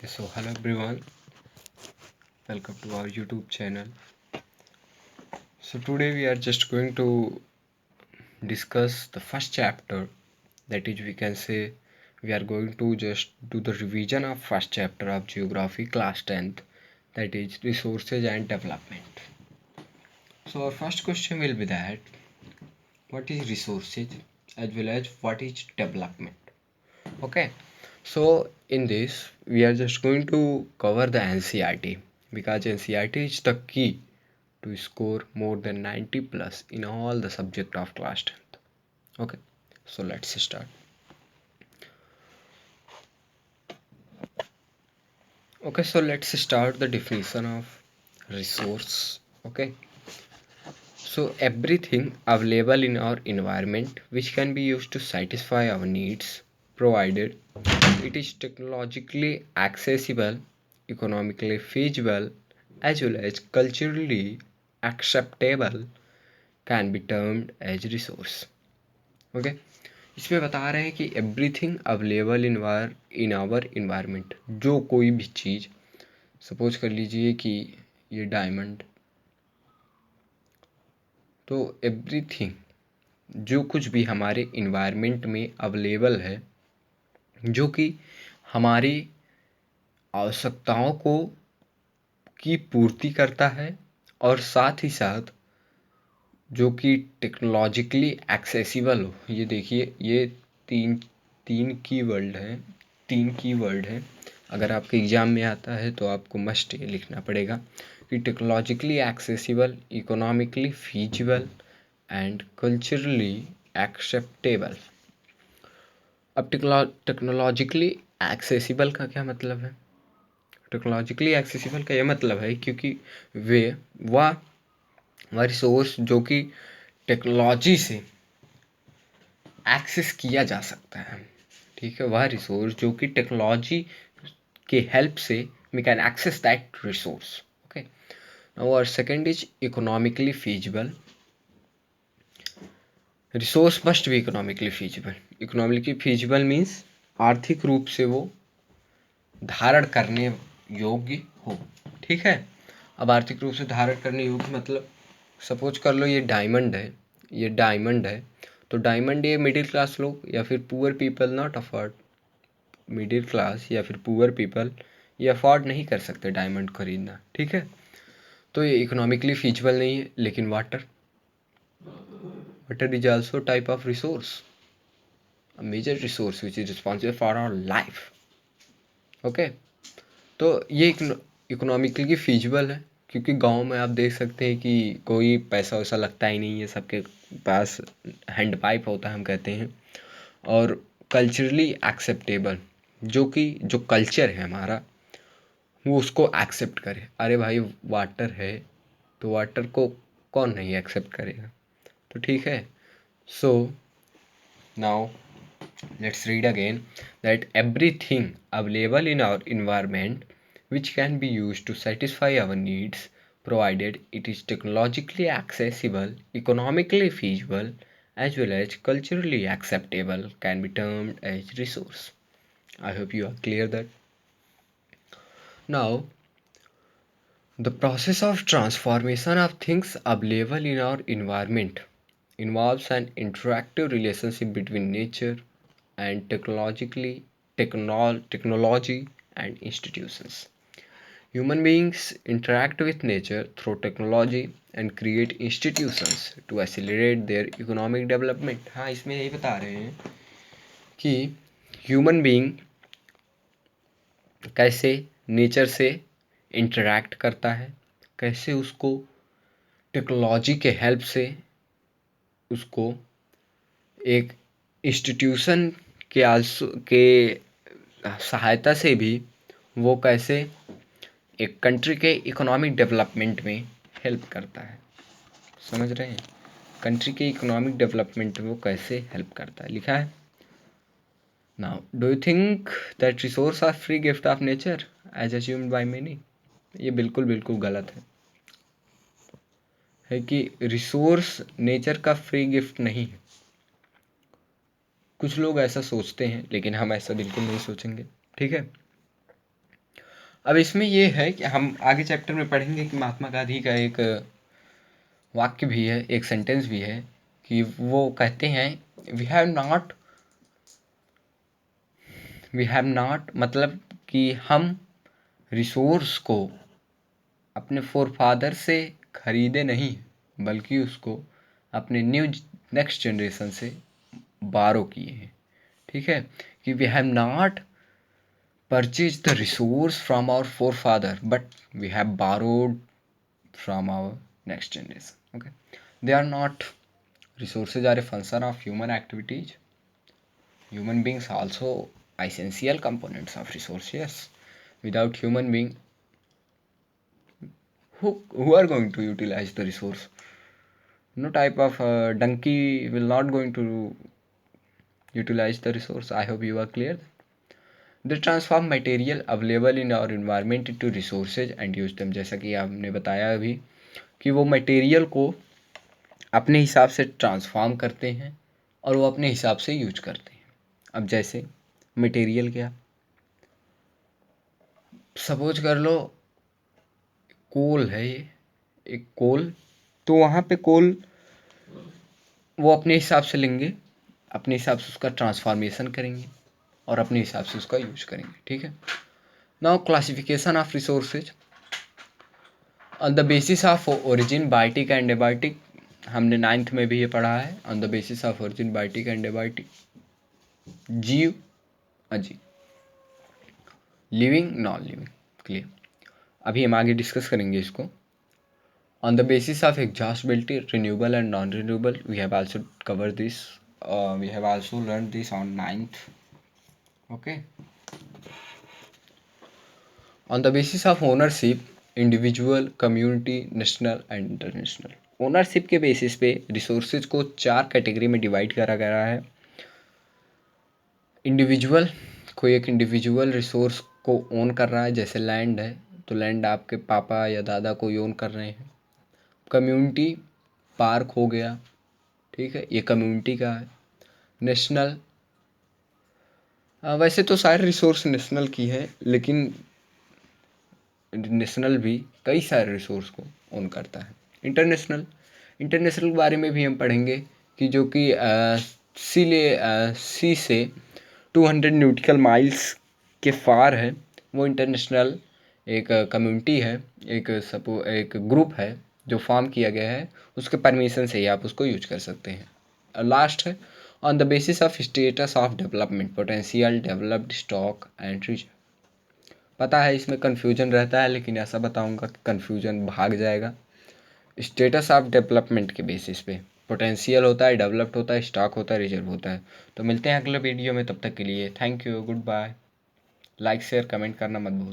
So hello everyone, welcome to our YouTube channel. So today we are just going to discuss the first chapter, that is, we can say we are going to just do the revision of first chapter of geography class 10th, that is resources and development. So our first question will be that what is resources as well as what is development. Okay, so in this we are just going to cover the NCERT because NCERT is the key to score more than 90 plus in all the subject of class 10th. Okay, so let's start. Okay, so let's start the definition of resource. Okay, so everything available in our environment which can be used to satisfy our needs, provided it is technologically accessible, economically feasible, as well as culturally acceptable, can be termed as resource. Okay, इसमें बता रहे हैं कि everything available in our environment, जो कोई भी चीज़, suppose कर लीजिए कि ये डायमंड, तो एवरीथिंग जो कुछ भी हमारे इन्वायरमेंट में अवेलेबल है, जो कि हमारी आवश्यकताओं को की पूर्ति करता है और साथ ही साथ जो कि टेक्नोलॉजिकली एक्सेसिबल हो। ये देखिए, ये तीन तीन कीवर्ड हैं, अगर आपके एग्ज़ाम में आता है तो आपको मस्ट ये लिखना पड़ेगा कि technologically accessible, economically feasible and culturally acceptable. अब टेक्नोलॉजिकली एक्सेसिबल का क्या मतलब है? टेक्नोलॉजिकली एक्सेसिबल का ये मतलब है क्योंकि वह रिसोर्स जो कि टेक्नोलॉजी से एक्सेस किया जा सकता है, ठीक है, वह रिसोर्स जो कि टेक्नोलॉजी के हेल्प से we can access that resource. Okay, now और second is economically feasible. Resource must be economically feasible. Economically feasible means आर्थिक रूप से वो धारण करने योग्य हो, ठीक है. अब आर्थिक रूप से धारण करने योग्य मतलब सपोज कर लो ये डायमंड है, तो डायमंड ये मिडिल क्लास लोग या फिर poor people not afford, middle class या फिर पुअर पीपल ये अफोर्ड नहीं कर सकते डायमंड खरीदना, ठीक है. तो ये इकोनॉमिकली फीजिबल नहीं है. लेकिन water is also type of resource, a major resource which is responsible for our life. Okay, तो ये इकोनॉमिकली फीजिबल है क्योंकि गांव में आप देख सकते हैं कि कोई पैसा वैसा लगता ही नहीं है, सबके पास हैंड पाइप होता है, हम कहते हैं. और कल्चरली एक्सेप्टेबल, जो कल्चर है हमारा वो उसको एक्सेप्ट करे. अरे भाई वाटर है तो वाटर को कौन नहीं एक्सेप्ट करेगा, तो ठीक है. So now let's read again that everything available in our environment which can be used to satisfy our needs, provided it is technologically accessible, economically feasible, as well as culturally acceptable, can be termed as resource. I hope you are clear that. Now, the process of transformation of things available in our environment involves an interactive relationship between nature and technology and institutions. Human beings interact with nature through technology and create institutions to accelerate their economic development. हाँ, इसमें यही बता रहे हैं कि human being कैसे nature से interact करता है, कैसे उसको टेक्नोलॉजी के हेल्प से उसको एक इंस्टीट्यूशन के सहायता से भी वो कैसे एक कंट्री के इकोनॉमिक डेवलपमेंट में हेल्प करता है. समझ रहे हैं? कंट्री के इकोनॉमिक डेवलपमेंट में वो कैसे हेल्प करता है, लिखा है. Now do you think that resource are free gift of nature as assumed by many? ये बिल्कुल गलत है कि रिसोर्स नेचर का फ्री गिफ्ट नहीं है. कुछ लोग ऐसा सोचते हैं लेकिन हम ऐसा बिल्कुल नहीं सोचेंगे, ठीक है. अब इसमें ये है कि हम आगे चैप्टर में पढ़ेंगे कि महात्मा गांधी का एक वाक्य भी है, एक सेंटेंस भी है कि वो कहते हैं वी हैव नॉट मतलब कि हम रिसोर्स को अपने फोरफादर से खरीदे नहीं, बल्कि उसको अपने नेक्स्ट जनरेशन से बारो किए हैं। ठीक है, कि we have not purchase the resource from our forefather but we have borrowed from our next generation. Okay, they are not resources are a function of human activities. Human beings also essential components of resource. Yes, without human being, who are going to utilize the resource? No type of donkey will not going to utilize the resource. I hope you are clear. They transform material available in our environment into resources and use them. जैसा कि आपने बताया अभी कि वो material को अपने हिसाब से ट्रांसफॉर्म करते हैं और वो अपने हिसाब से यूज करते हैं। अब जैसे मटेरियल क्या, सपोज कर लो कोल है, ये एक कोल, तो वहाँ पे कोल वो अपने हिसाब से लेंगे, अपने हिसाब से उसका ट्रांसफॉर्मेशन करेंगे और अपने हिसाब से उसका यूज करेंगे। ठीक है, now classification of resources on the basis of origin, biotic and abiotic. हमने 9th में भी ये पढ़ा है। On the basis of origin, biotic and abiotic, जीव अजीव, लिविंग नॉन लिविंग। क्लियर, अभी हम आगे डिस्कस करेंगे इसको। On the basis of exhaustibility, renewable and non renewable, we have also cover this, we have also learn this on 9th. Okay, on the basis of ownership, individual, community, national and international. Ownership के basis पे resources को 4 category में divide करा गया है। Individual, कोई एक individual resource को ओन कर रहा है, जैसे लैंड है तो लैंड आपके पापा या दादा कोई ओन कर रहे हैं। कम्युनिटी, पार्क हो गया, ठीक है, ये कम्युनिटी का है। नेशनल, वैसे तो सारे रिसोर्स नेशनल की है, लेकिन नेशनल भी कई सारे रिसोर्स को ओन करता है। इंटरनेशनल, इंटरनेशनल के बारे में भी हम पढ़ेंगे कि जो कि सी से 200 न्यूटिकल माइल्स के फार है, वो इंटरनेशनल एक कम्युनिटी है, एक ग्रुप है जो फॉर्म किया गया है, उसके परमिशन से ही आप उसको यूज कर सकते हैं। लास्ट है on the basis of status of development, potential, developed, stock and reserve. पता है इसमें कन्फ्यूजन रहता है, लेकिन ऐसा बताऊंगा कि कन्फ्यूजन भाग जाएगा। स्टेटस ऑफ डेवलपमेंट के बेसिस पे पोटेंशियल होता है, डेवलप्ड होता है, स्टॉक होता है, रिजर्व होता है। तो मिलते हैं अगले वीडियो में, तब तक के लिए thank you, goodbye. Like share comment करना मत भूलना।